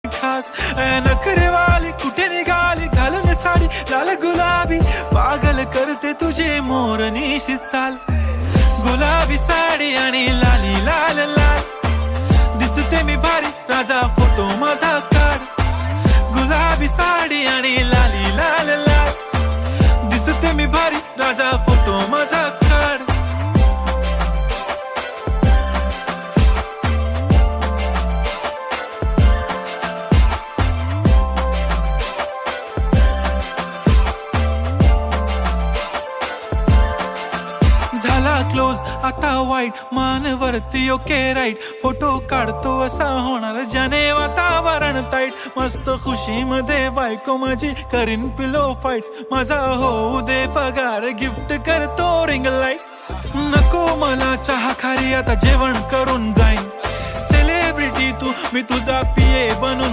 खास नखरेवाली कुठे निघाली घालून साडी लाल गुलाबी पागल करते तुझे मोरनीशी चाल गुलाबी साडी आणि लाली लाल लाल दिसते मी भारी राजा फोटो माझा काढ गुलाबी साडी आणि लाली लाल लाल दिसते मी भारी राजा फोटो माझा काढ झाला क्लोज आता वाईट मानवरती ओके राईट फोटो काढतो असा होणार ज्याने वातावरण ताईट मस्त खुशी मध्ये बायको माझी करीन पिलो फाईट माझा होऊ दे पगार गिफ्ट करतो रिंग लाईट नको मला चहा खारी आता जेवण करून जाईन सेलिब्रिटी तू मी तुझा पिये बनून